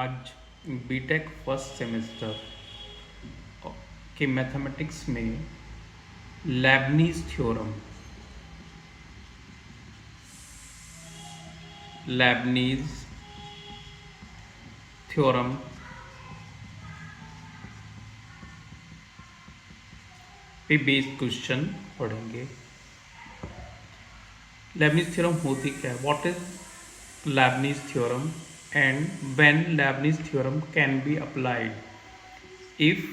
आज BTech first semester के mathematics में लेबनीज थ्योरम पे बेस्ड क्वेश्चन पढ़ेंगे। लेबनीज थ्योरम होती क्या है? What is Lebanese theorem and when Leibniz theorem can be applied? If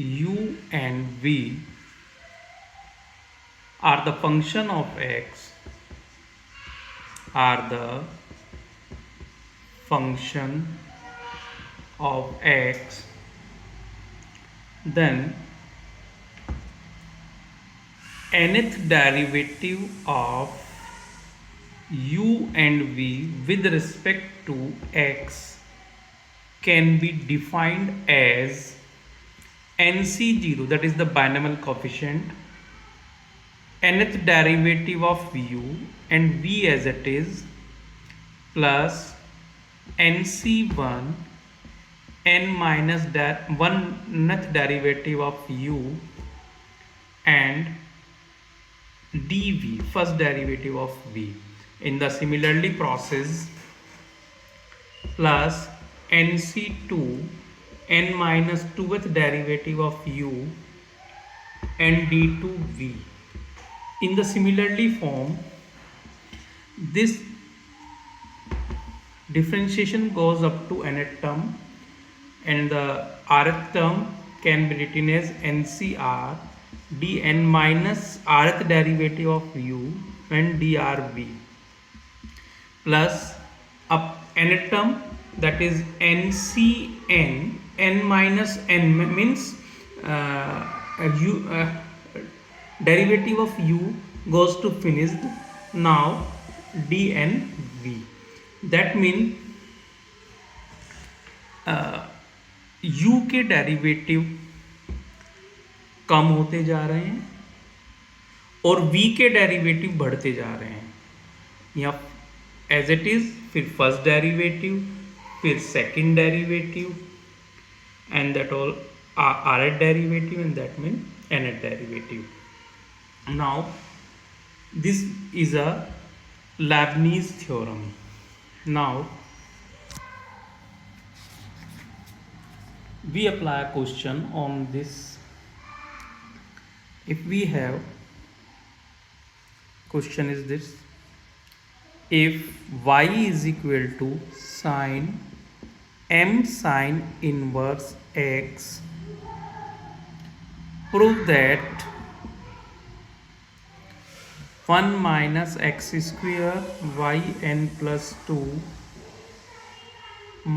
u and v are the function of x, are the function of x, then nth derivative of u and v with respect to x can be defined as nc0, that is the binomial coefficient, nth derivative of u and v as it is, plus nc1 n minus one nth derivative of u and dv, first derivative of v, in the similarly process, plus nc2 n minus 2th derivative of u and d2v. In the similarly form, this differentiation goes up to nth term, and the rth term can be written as ncr dn minus rth derivative of u and drv, plus up nth term, that is ncn n minus n means u derivative of u goes to finished, now dnv. that means u के derivative कम होते जा रहे हैं और v के derivative बढ़ते जा रहे हैं। यहाँ एज इट इज, फिर फर्स्ट डेरिवेटिव, फिर second derivative, and that all rth derivative, and that mean nth derivative. Now this is a Leibniz theorem. Now we apply a question on this. If we have, question is this: if y is equal to sine m sine inverse x, prove that 1 minus x square y n plus 2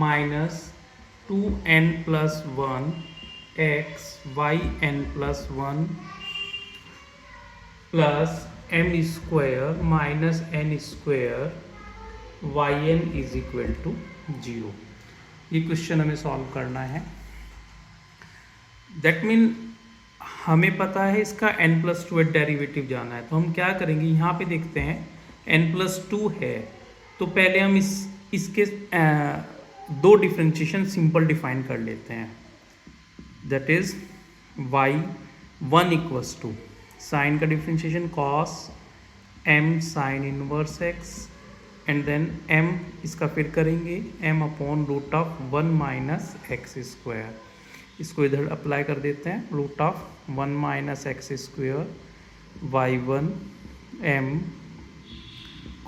minus 2n plus 1 x y n plus 1 plus m square minus n square y n is equal to 0. ये question हमें solve करना है. That mean हमें पता है इसका n+2 derivative जाना है, तो हम क्या करेंगे, यहाँ पे देखते हैं n+2 है, तो पहले हम इसके दो डिफ्रेंशिएशन सिंपल डिफाइन कर लेते हैं. That is y1 equals to sine का differentiation cos m sine inverse x, and then m इसका फिर करेंगे m upon root of 1 minus x square. इसको इधर अप्लाई कर देते हैं, root of 1 minus x square y1 m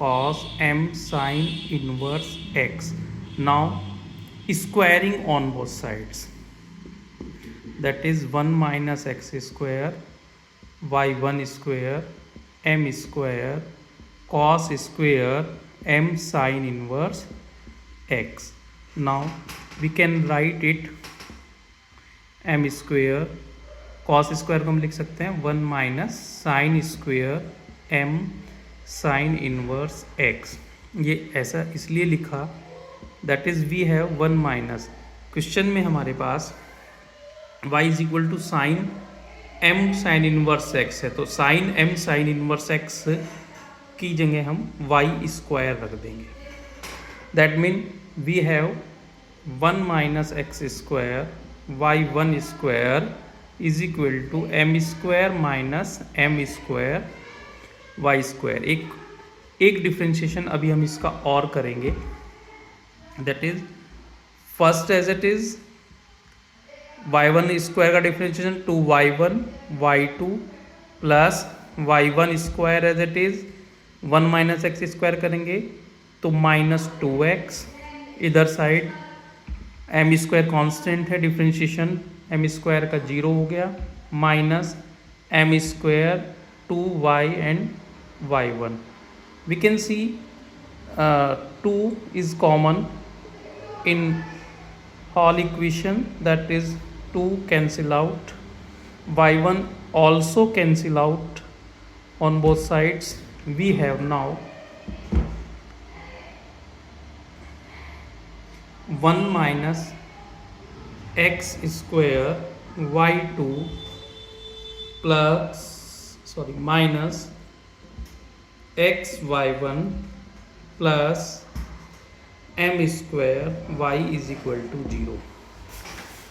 cos m sine inverse x. Now squaring on both sides, that is 1 minus x square y1 square m square cos square m sine inverse x. Now we can write it m square, cos square को हम लिख सकते हैं 1 minus sine square m sine inverse x. ये ऐसा इसलिए लिखा, that is we have 1 minus, question में हमारे पास y is equal to sine m sine inverse x है, तो sine m sine inverse x की जगह हम y स्क्वायर रख देंगे. That mean we have 1 minus x square y one square is equal to m square minus m square y square. एक differentiation अभी हम इसका और करेंगे, that is first as it is y one square का differentiation two y one y two plus y one square as it is 1 minus x square करेंगे तो minus 2x, इधर साइड एम स्क्वायर कॉन्स्टेंट है, differentiation m square का 0 हो गया, minus m square 2y and y1. We can see 2 is common in whole equation, that is 2 cancel out, y1 also cancel out on both sides. We have now 1 minus x square y2 minus x y1 plus m square y is equal to 0.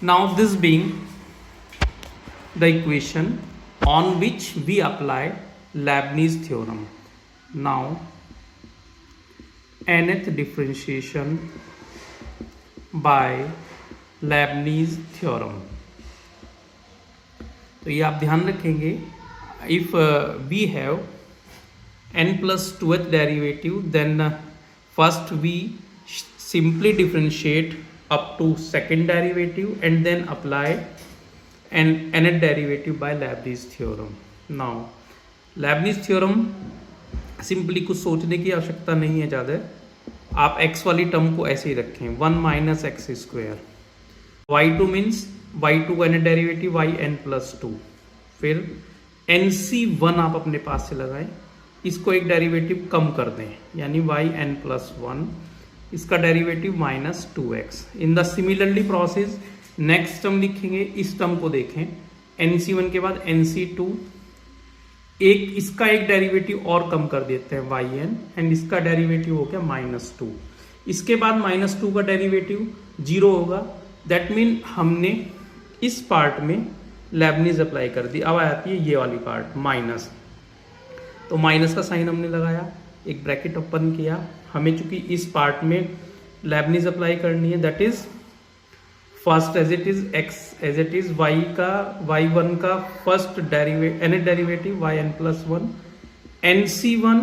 Now this being the equation on which we apply Leibniz theorem. Now nth differentiation by Leibniz theorem. तो ये आप ध्यान रखेंगे, if we have n plus 2th derivative, then first we simply differentiate up to second derivative and then apply an nth derivative by Leibniz theorem. Now Leibniz theorem simply कुछ सोचने की आवश्यकता नहीं है ज़्यादा, आप x वाली टर्म को ऐसे ही रखें 1 minus x square, y2 means y2 का nth डेरिवेटिव yn प्लस 2, फिर nc1 आप अपने पास से लगाएं, इसको एक डेरिवेटिव कम कर दें यानी yn प्लस 1, इसका derivative minus 2x. In the similarly process next term लिखेंगे, इस टर्म को देखें nc1 के बाद nc2, इसका एक डेरिवेटिव और कम कर देते हैं yn एंड इसका डेरिवेटिव हो गया माइनस 2. इसके बाद माइनस 2 का डेरिवेटिव 0 होगा, दैट मीन हमने इस पार्ट में लेबनीज अप्लाई कर दी. अब आती है ये वाली पार्ट माइनस, तो माइनस का साइन हमने लगाया, एक ब्रैकेट ओपन किया, हमें चूंकि इस पार्ट में लेबनीज अप्लाई करनी है, that is first as it is x as it is y1 का first nth derivative yn plus 1, nc1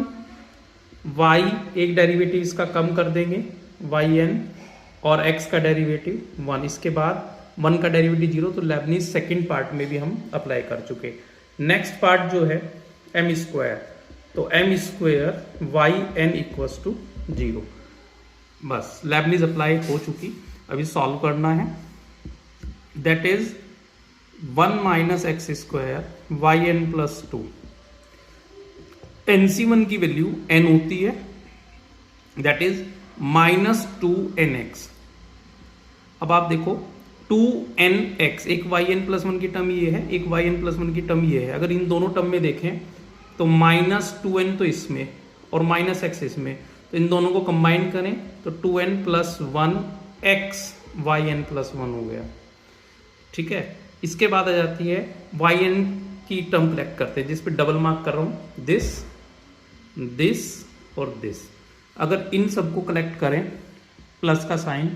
y एक डेरिवेटिव इसका कम कर देंगे yn और x का डेरिवेटिव 1, इसके बाद 1 का डेरिवेटिव 0, तो लेबनीज सेकेंड पार्ट में भी हम अप्लाई कर चुके. नेक्स्ट पार्ट जो है m स्क्वायर, तो m square yn equals to 0, बस लेबनीज अप्लाई हो चुकी. अभी सॉल्व करना है, that is 1 minus x square yn plus 2, nc1 की वैल्यू n होती है, दैट इज माइनस 2nx. अब आप देखो 2nx, एक yn प्लस 1 की टर्म ये है, एक yn प्लस 1 की टर्म ये है. अगर इन दोनों टर्म में देखें तो माइनस 2n तो इसमें और माइनस x इसमें, तो इन दोनों को कंबाइन करें तो 2n plus 1x yn plus 1 हो गया. ठीक है, इसके बाद आ जाती है yn की टर्म कलेक्ट करते हैं, जिस पे डबल मार्क कर रहा हूँ, दिस और दिस. अगर इन सबको कलेक्ट करें, प्लस का साइन,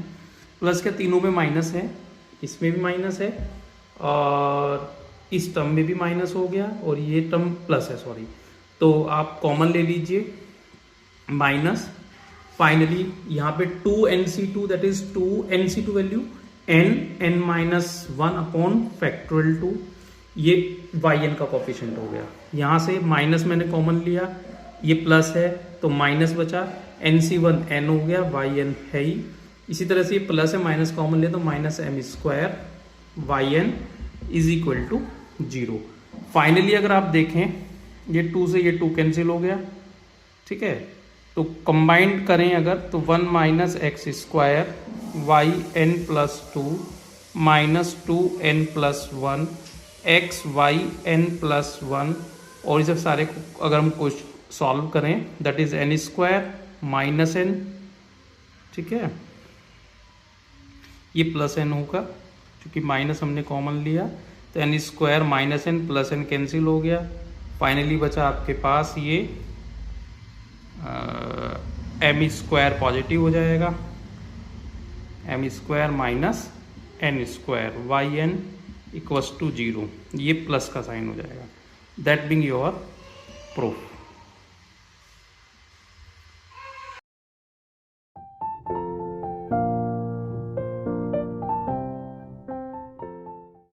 प्लस के तीनों में माइनस है, इसमें भी माइनस है और इस टर्म में भी माइनस हो गया और ये टर्म प्लस है, सॉरी, तो आप कॉमन ले लीजिए माइनस. फाइनली यहाँ पे 2nc2, that is 2nc2 value n minus 1 upon factorial 2, ये yn का कोफिशिएंट हो गया. यहाँ से माइनस मैंने कॉमन लिया, ये प्लस है तो माइनस बचा, nc1 n हो गया, yn है ही. इसी तरह से ये प्लस है, माइनस कॉमन लिया तो minus m square yn is equal to 0. Finally अगर आप देखें ये 2 से ये 2 कैंसिल हो गया. ठीक है, तो कंबाइंड करें अगर तो 1 minus x square yn plus 2 minus 2n plus 1 yn plus 1, और ये सब सारे अगर हम कुछ सॉल्व करें that is n square minus n. ठीक है, ये प्लस एन होगा, क्योंकि माइनस हमने कॉमन लिया, तो n square minus n plus n cancel हो गया। फाइनली बचा आपके पास ये एम स्क्वायर पॉजिटिव हो जाएगा, m square minus n square y n equals to 0, ये प्लस का साइन हो जाएगा। That being your proof.